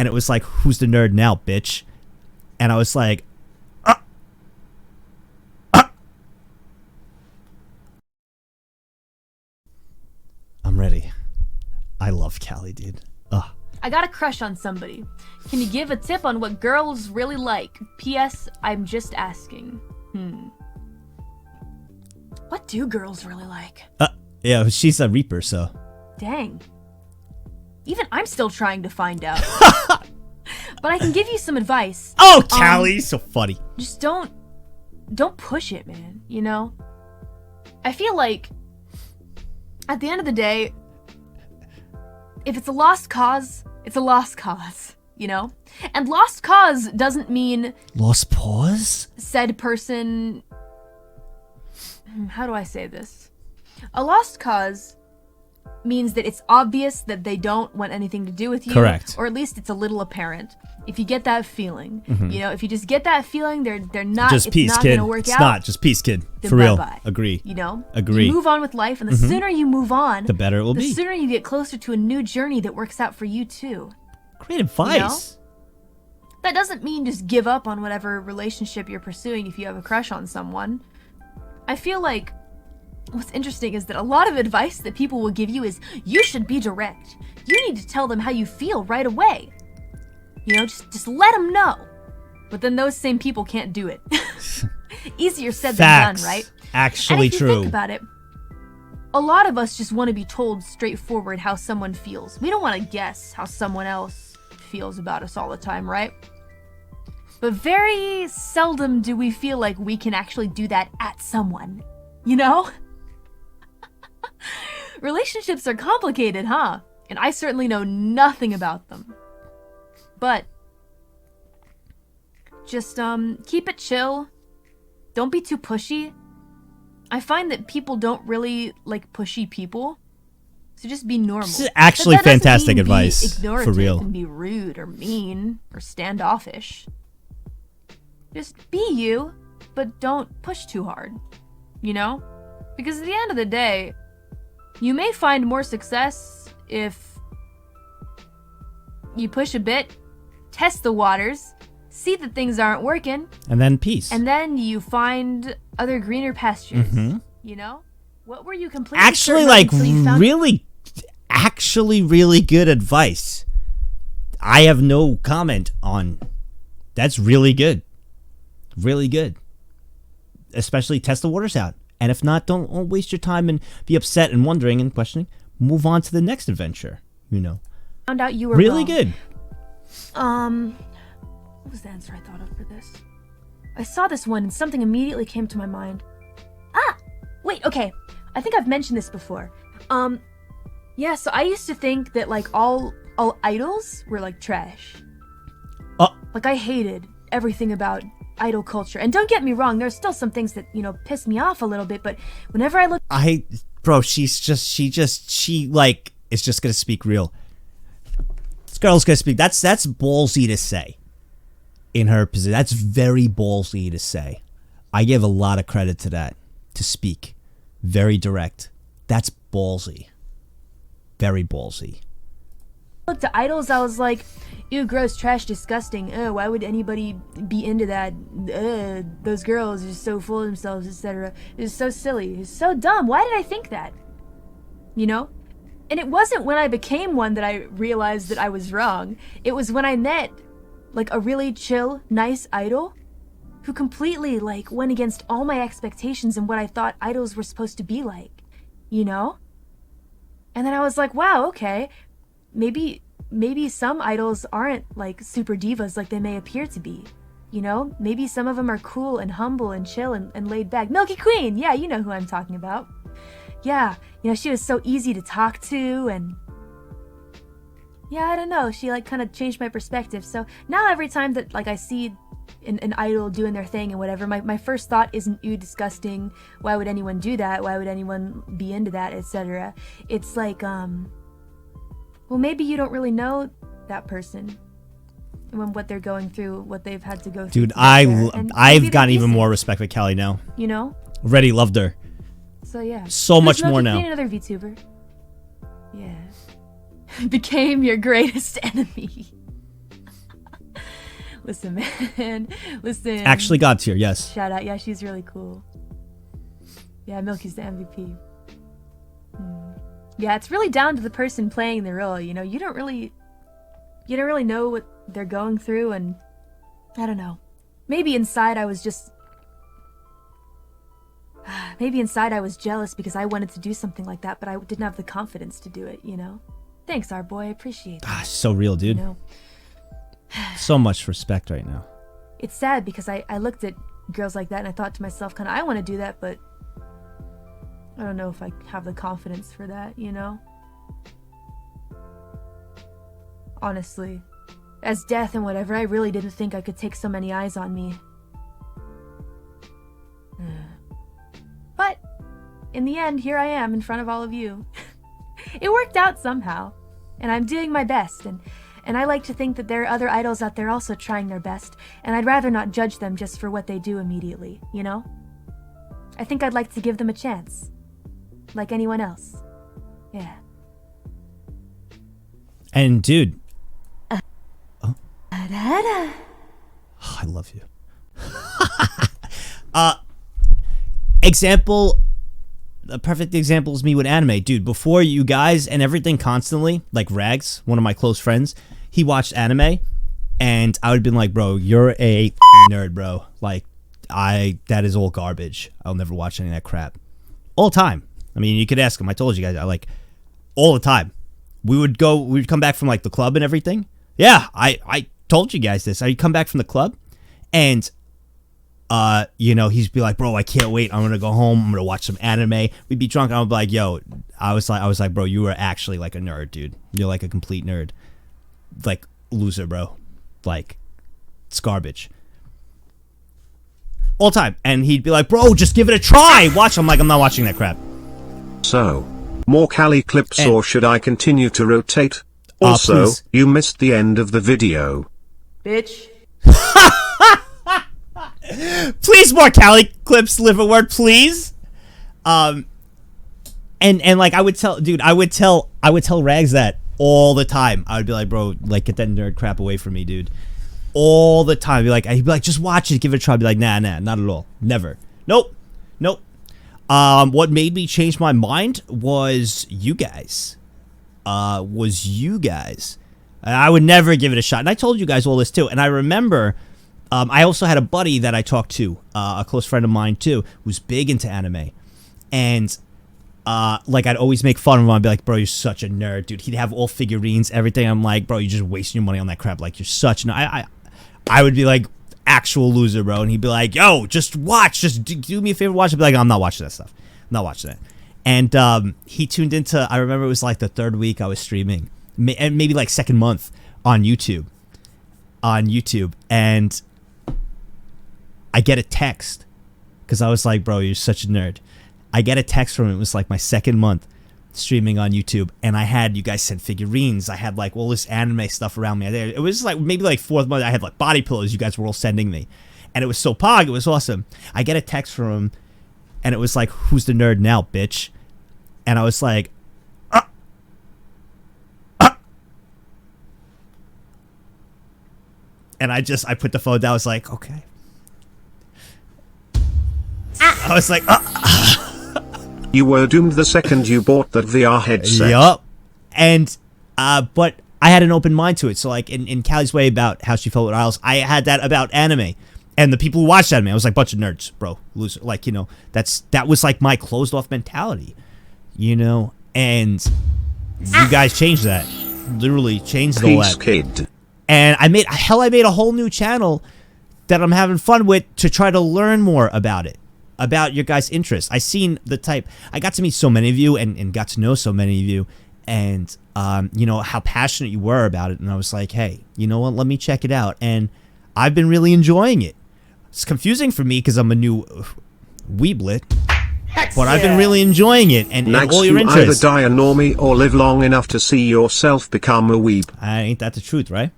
and it was like, who's the nerd now, bitch? And I was like, I'm ready. I love Callie, dude. I got a crush on somebody. Can you give a tip on what girls really like? P.S. I'm just asking. What do girls really like? Yeah, she's a Reaper, so. Dang. Even I'm still trying to find out. But I can give you some advice. Oh, Callie, so funny. Just don't push it, man, you know? I feel like at the end of the day, if it's a lost cause, it's a lost cause, you know? And lost cause doesn't mean Lost pause? said person... How do I say this? A lost cause means that it's obvious that they don't want anything to do with you. Correct. Or at least it's a little apparent. If you get that feeling, you know, if you just get that feeling, they're not. Just it's peace, not kid. gonna work It's out. not. Just peace, kid. Then For real. bye-bye. Agree. You know. Agree. You move on with life, and the sooner you move on, the better it will be. The sooner you get closer to a new journey that works out for you too. Great advice. You know? That doesn't mean just give up on whatever relationship you're pursuing if you have a crush on someone. I feel like what's interesting is that a lot of advice that people will give you is, you should be direct. You need to tell them how you feel right away. You know, just let them know. But then those same people can't do it. Easier said than done, right? Actually and if true. You think about it, a lot of us just want to be told straightforward how someone feels. We don't want to guess how someone else feels about us all the time, right? But very seldom do we feel like we can actually do that at someone. You know? Relationships are complicated, huh? And I certainly know nothing about them. But just keep it chill. Don't be too pushy. I find that people don't really like pushy people. So just be normal. This is actually fantastic advice. Be for real. And be rude or mean or standoffish. Just be you, but don't push too hard. You know? Because at the end of the day, you may find more success if you push a bit, test the waters, see that things aren't working, and then peace. And then you find other greener pastures. You know? What were you completely actually like really really good advice. I have no comment on. That's really good. Really good. Especially test the waters out. And if not, don't waste your time and be upset and wondering and questioning. Move on to the next adventure, you know. Found out you were really wrong. good. What was the answer I thought of for this? I saw this one and something immediately came to my mind. Wait, okay. I think I've mentioned this before. Yeah, so I used to think that like all idols were like trash. Like I hated everything about idol culture. And don't get me wrong, there's still some things that, you know, piss me off a little bit, but whenever I look... Bro, she like, is just gonna speak real. This girl's gonna speak, that's ballsy to say. In her position, that's very ballsy to say. I give a lot of credit to that, to speak. Very direct. That's ballsy. Very ballsy. Look to idols, I was like, ew, gross, trash, disgusting. Why would anybody be into that? Those girls are so full of themselves, etc. It's so silly. It's so dumb. Why did I think that? You know? And it wasn't when I became one that I realized that I was wrong. It was when I met, like, a really chill, nice idol who completely, like, went against all my expectations and what I thought idols were supposed to be like. You know? And then I was like, wow, okay. Maybe some idols aren't like super divas like they may appear to be. You know? Maybe some of them are cool and humble and chill and laid back. Milky Queen! Yeah, you know who I'm talking about. Yeah, you know, she was so easy to talk to and... Yeah, I don't know. She like kind of changed my perspective. So now every time that like I see an idol doing their thing and whatever, my first thought isn't, ew, disgusting. Why would anyone do that? Why would anyone be into that, etc. It's like, well, maybe you don't really know that person and what they're going through, what they've had to go through. Dude, I've gotten even more respect for Callie now. You know? Already loved her. So yeah. So much more now. Another VTuber. Yeah. Became your greatest enemy. Listen, man. Listen. Actually God tier, yes. Shout out. Yeah, she's really cool. Yeah, Milky's the MVP. Yeah, it's really down to the person playing the role, you know. You don't really know what they're going through, and I don't know. Maybe inside I was jealous because I wanted to do something like that, but I didn't have the confidence to do it, you know. Thanks, our boy. I appreciate that. Ah, so real, dude. You know? So much respect right now. It's sad because I looked at girls like that and I thought to myself, kind of, I want to do that, but I don't know if I have the confidence for that, you know? Honestly. As death and whatever, I really didn't think I could take so many eyes on me. But, in the end, here I am in front of all of you. It worked out somehow. And I'm doing my best, and I like to think that there are other idols out there also trying their best, and I'd rather not judge them just for what they do immediately, you know? I think I'd like to give them a chance. Like anyone else. Yeah. And dude. Oh, I love you. Example, a perfect example is me with anime. Dude, before you guys and everything constantly, like Rags, one of my close friends, he watched anime, and I would have been like, bro, you're a nerd, bro. Like, that is all garbage. I'll never watch any of that crap. All the time. I mean, you could ask him. I told you guys, all the time. We'd come back from, like, the club and everything. Yeah, I told you guys this. I'd come back from the club, and, you know, he'd be like, bro, I can't wait. I'm going to go home. I'm going to watch some anime. We'd be drunk, and I'd be like, yo, I was like, bro, you were actually, like, a nerd, dude. You're, like, a complete nerd. Like, loser, bro. Like, it's garbage. All the time. And he'd be like, bro, just give it a try. Watch. I'm like, I'm not watching that crap. So, more Callie clips, or should I continue to rotate? Also, you missed the end of the video. Bitch. Please, more Callie clips, liverwort, please. And like I would tell Rags that all the time. I would be like, bro, like, get that nerd crap away from me, dude. All the time. He'd be like, just watch it, give it a try. I'd be like, nah, not at all. Never. Nope. What made me change my mind was you guys. I would never give it a shot. And I told you guys all this too. And I remember, I also had a buddy that I talked to, a close friend of mine too, who's big into anime. And, like, I'd always make fun of him. I'd be like, bro, you're such a nerd, dude. He'd have all figurines, everything. I'm like, bro, you're just wasting your money on that crap. Like, you're such an... I would be like, actual loser, bro. And he'd be like, yo, just watch. Just do me a favor, watch. I'd be like, I'm not watching that stuff. I'm not watching that. And he tuned into... I remember it was like the third week I was streaming. And maybe like second month on YouTube. And I get a text. Because I was like, bro, you're such a nerd. I get a text from him. It was like my second month streaming on YouTube, and I had, you guys sent figurines. I had like all this anime stuff around me. It was like maybe like fourth month. I had like body pillows you guys were all sending me, and it was so pog. It was awesome. I get a text from him, and it was like, "Who's the nerd now, bitch?" And I was like, and I put the phone down. I was like, okay. I was like, You were doomed the second you bought that VR headset. Yup. And, but I had an open mind to it. So, like, in Callie's way about how she felt with idols, I had that about anime. And the people who watched anime, I was like, bunch of nerds, bro. Loser. Like, you know, that was like my closed off mentality. You know? And you guys changed that. Literally changed all that. Kid. And I made a whole new channel that I'm having fun with to try to learn more about it. About your guys' interests. I got to meet so many of you and got to know so many of you, and you know how passionate you were about it, and I was like, hey, you know what, let me check it out, and I've been really enjoying it. It's confusing for me because I'm a new weeblet, but I've been really enjoying it, and all your interests. Either die a normie or live long enough to see yourself become a weeb. Ain't that the truth, right?